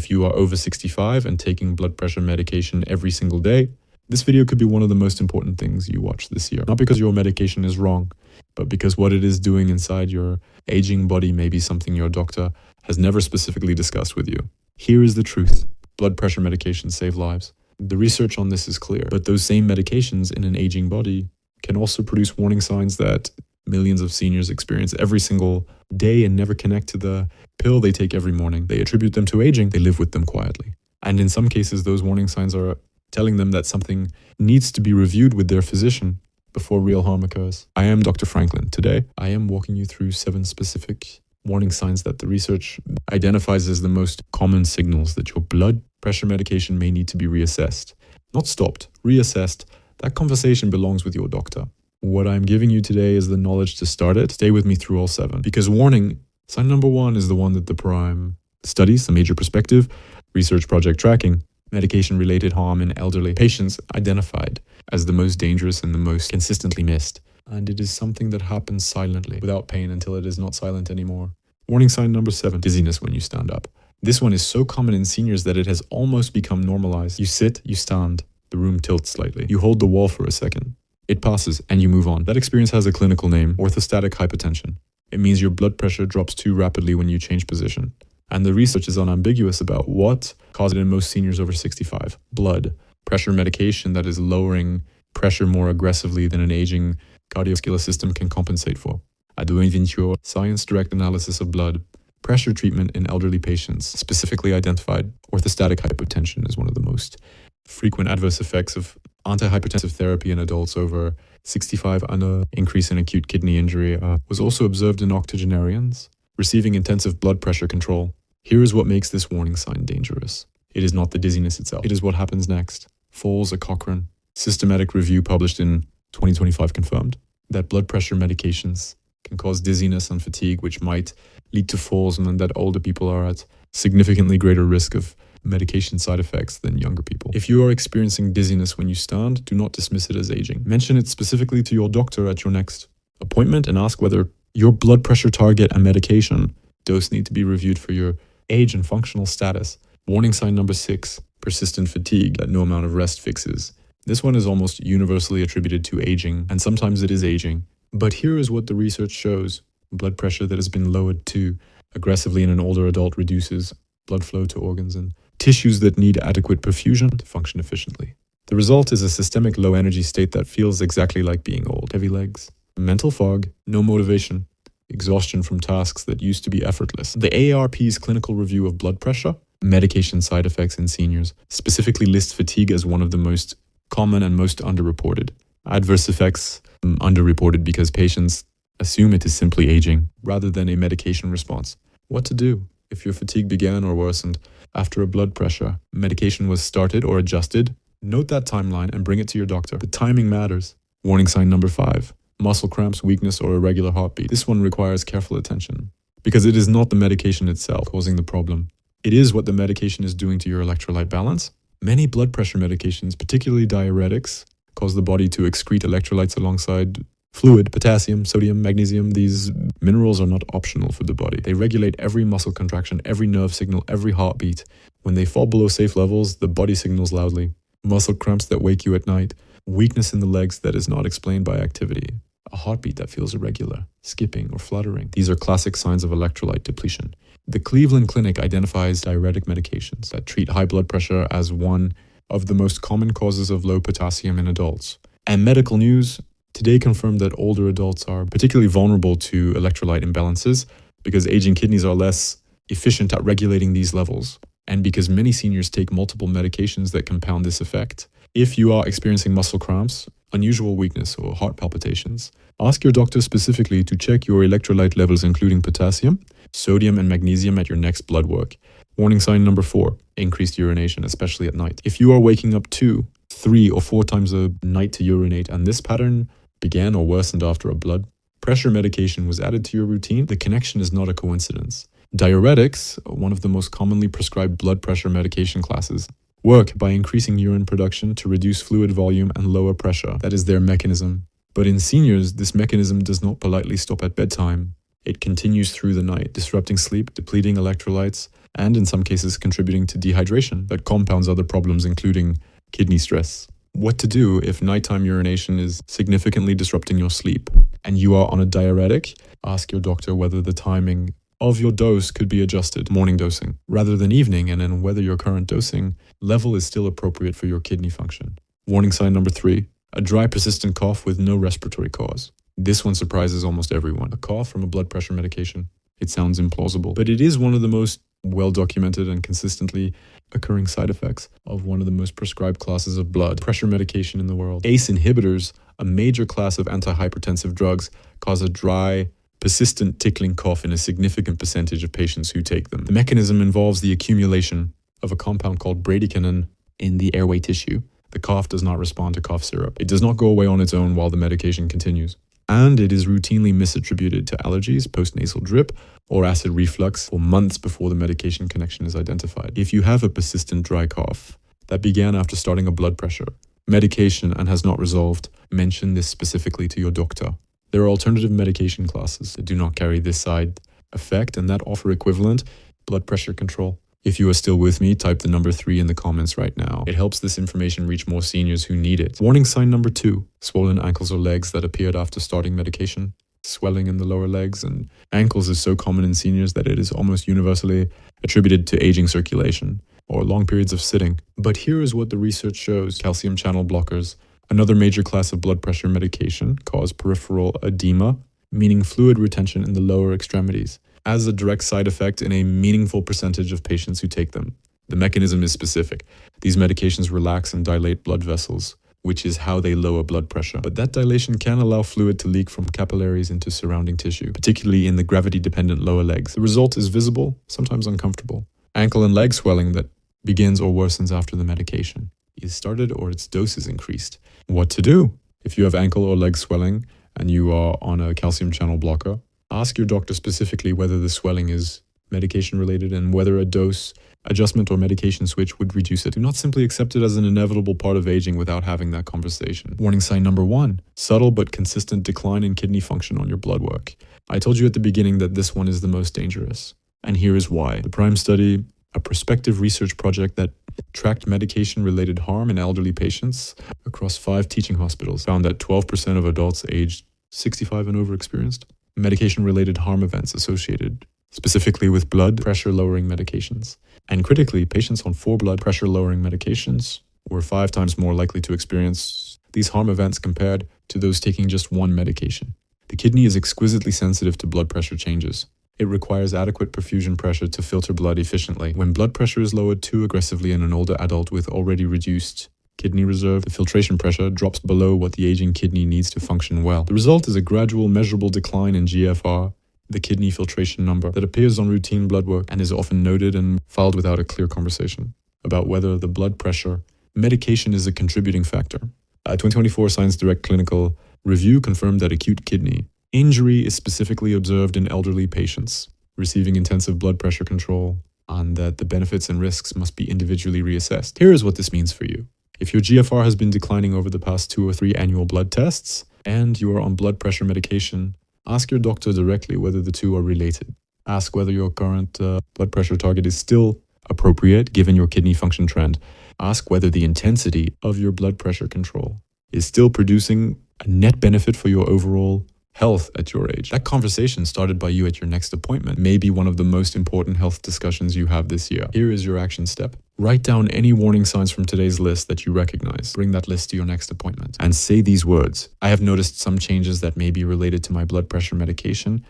If you are over 65 and taking blood pressure medication every single day, this video could be one of the most important things you watch this year. Not because your medication is wrong, but because what it is doing inside your aging body may be something your doctor has never specifically discussed with you. Here is the truth. Blood pressure medications save lives. The research on this is clear, but those same medications in an aging body can also produce warning signs that millions of seniors experience every single day and never connect to the pill they take every morning. They attribute them to aging, they live with them quietly. And in some cases, those warning signs are telling them that something needs to be reviewed with their physician before real harm occurs. I am Dr. Franklin. Today, I am walking you through 7 specific warning signs that the research identifies as the most common signals that your blood pressure medication may need to be reassessed. Not stopped, reassessed. That conversation belongs with your doctor. What I'm giving you today is the knowledge to start it. Stay with me through all 7. Because warning, sign number 1 is the one that the Prime studies, the major perspective, research project tracking, medication-related harm in elderly patients identified as the most dangerous and the most consistently missed. And it is something that happens silently, without pain until it is not silent anymore. Warning sign number 7, dizziness when you stand up. This one is so common in seniors that it has almost become normalized. You sit, you stand, the room tilts slightly. You hold the wall for a second. It passes and you move on. That experience has a clinical name, orthostatic hypertension. It means your blood pressure drops too rapidly when you change position. And the research is unambiguous about what causes it in most seniors over 65. Blood pressure medication that is lowering pressure more aggressively than an aging cardiovascular system can compensate for. Adjuvinture, science-direct analysis of blood pressure treatment in elderly patients, specifically identified orthostatic hypotension as one of the most frequent adverse effects of antihypertensive therapy in adults over 65 and an increase in acute kidney injury was also observed in octogenarians receiving intensive blood pressure control. Here is what makes this warning sign dangerous. It is not the dizziness itself. It is what happens next. Falls, a Cochrane systematic review published in 2025 confirmed that blood pressure medications can cause dizziness and fatigue, which might lead to falls, and that older people are at significantly greater risk of medication side effects than younger people. If you are experiencing dizziness when you stand, do not dismiss it as aging. Mention it specifically to your doctor at your next appointment and ask whether your blood pressure target and medication dose need to be reviewed for your age and functional status. Warning sign number 6, persistent fatigue that no amount of rest fixes. This one is almost universally attributed to aging, and sometimes it is aging. But here is what the research shows. Blood pressure that has been lowered too aggressively in an older adult reduces blood flow to organs and tissues that need adequate perfusion to function efficiently. The result is a systemic low energy state that feels exactly like being old. Heavy legs, mental fog, no motivation, exhaustion from tasks that used to be effortless. The AARP's clinical review of blood pressure, medication side effects in seniors, specifically lists fatigue as one of the most common and most underreported. Adverse effects underreported because patients assume it is simply aging rather than a medication response. What to do if your fatigue began or worsened after a blood pressure medication was started or adjusted? Note that timeline and bring it to your doctor. The timing matters. Warning sign number 5, muscle cramps, weakness, or irregular heartbeat. This one requires careful attention because it is not the medication itself causing the problem. It is what the medication is doing to your electrolyte balance. Many blood pressure medications, particularly diuretics, cause the body to excrete electrolytes alongside fluid, potassium, sodium, magnesium. These minerals are not optional for the body. They regulate every muscle contraction, every nerve signal, every heartbeat. When they fall below safe levels, the body signals loudly. Muscle cramps that wake you at night, weakness in the legs that is not explained by activity, a heartbeat that feels irregular, skipping or fluttering. These are classic signs of electrolyte depletion. The Cleveland Clinic identifies diuretic medications that treat high blood pressure as one of the most common causes of low potassium in adults. And medical news today confirmed that older adults are particularly vulnerable to electrolyte imbalances because aging kidneys are less efficient at regulating these levels, and because many seniors take multiple medications that compound this effect. If you are experiencing muscle cramps, unusual weakness, or heart palpitations, ask your doctor specifically to check your electrolyte levels including potassium, sodium, and magnesium at your next blood work. Warning sign number 4, increased urination, especially at night. If you are waking up 2, 3, or 4 times a night to urinate, and this pattern began or worsened after a blood pressure medication was added to your routine, the connection is not a coincidence. Diuretics, one of the most commonly prescribed blood pressure medication classes, work by increasing urine production to reduce fluid volume and lower pressure. That is their mechanism. But in seniors, this mechanism does not politely stop at bedtime. It continues through the night, disrupting sleep, depleting electrolytes, and in some cases contributing to dehydration that compounds other problems, including kidney stress. What to do if nighttime urination is significantly disrupting your sleep and you are on a diuretic? Ask your doctor whether the timing of your dose could be adjusted, morning dosing, rather than evening, and then whether your current dosing level is still appropriate for your kidney function. Warning sign number 3, a dry persistent cough with no respiratory cause. This one surprises almost everyone. A cough from a blood pressure medication. It sounds implausible, but it is one of the most well-documented and consistently occurring side effects of one of the most prescribed classes of blood pressure medication in the world. ACE inhibitors, a major class of antihypertensive drugs, cause a dry, persistent tickling cough in a significant percentage of patients who take them. The mechanism involves the accumulation of a compound called bradykinin in the airway tissue. The cough does not respond to cough syrup. It does not go away on its own while the medication continues. And it is routinely misattributed to allergies, postnasal drip, or acid reflux for months before the medication connection is identified. If you have a persistent dry cough that began after starting a blood pressure medication and has not resolved, mention this specifically to your doctor. There are alternative medication classes that do not carry this side effect and that offer equivalent blood pressure control. If you are still with me, type the number 3 in the comments right now. It helps this information reach more seniors who need it. Warning sign number 2, swollen ankles or legs that appeared after starting medication. Swelling in the lower legs and ankles is so common in seniors that it is almost universally attributed to aging circulation or long periods of sitting. But here is what the research shows. Calcium channel blockers, another major class of blood pressure medication, cause peripheral edema, meaning fluid retention in the lower extremities, as a direct side effect in a meaningful percentage of patients who take them. The mechanism is specific. These medications relax and dilate blood vessels, which is how they lower blood pressure. But that dilation can allow fluid to leak from capillaries into surrounding tissue, particularly in the gravity-dependent lower legs. The result is visible, sometimes uncomfortable. Ankle and leg swelling that begins or worsens after the medication is started or its dose is increased. What to do? If you have ankle or leg swelling and you are on a calcium channel blocker, ask your doctor specifically whether the swelling is medication related and whether a dose adjustment or medication switch would reduce it. Do not simply accept it as an inevitable part of aging without having that conversation. Warning sign number 1, subtle but consistent decline in kidney function on your blood work. I told you at the beginning that this one is the most dangerous, and here is why. The PRIME study, a prospective research project that tracked medication-related harm in elderly patients across 5 teaching hospitals, found that 12% of adults aged 65 and over experienced medication-related harm events associated specifically with blood pressure-lowering medications. And critically, patients on 4 blood pressure-lowering medications were 5 times more likely to experience these harm events compared to those taking just 1 medication. The kidney is exquisitely sensitive to blood pressure changes. It requires adequate perfusion pressure to filter blood efficiently. When blood pressure is lowered too aggressively in an older adult with already reduced kidney reserve, the filtration pressure drops below what the aging kidney needs to function well. The result is a gradual, measurable decline in GFR, the kidney filtration number, that appears on routine blood work and is often noted and filed without a clear conversation about whether the blood pressure medication is a contributing factor. A 2024 Science Direct Clinical Review confirmed that acute kidney injury is specifically observed in elderly patients receiving intensive blood pressure control, and that the benefits and risks must be individually reassessed. Here is what this means for you. If your GFR has been declining over the past 2 or 3 annual blood tests, and you are on blood pressure medication, ask your doctor directly whether the two are related. Ask whether your current blood pressure target is still appropriate given your kidney function trend. Ask whether the intensity of your blood pressure control is still producing a net benefit for your overall health at your age. That conversation started by you at your next appointment may be one of the most important health discussions you have this year. Here is your action step. Write down any warning signs from today's list that you recognize. Bring that list to your next appointment and say these words. I have noticed some changes that may be related to my blood pressure medication,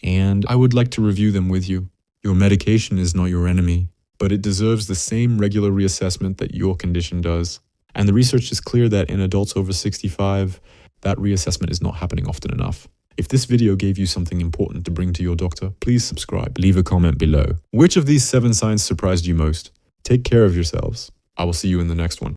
and I would like to review them with you. Your medication is not your enemy, but it deserves the same regular reassessment that your condition does. And the research is clear that in adults over 65, that reassessment is not happening often enough. If this video gave you something important to bring to your doctor, please subscribe. Leave a comment below. Which of these 7 signs surprised you most? Take care of yourselves. I will see you in the next one.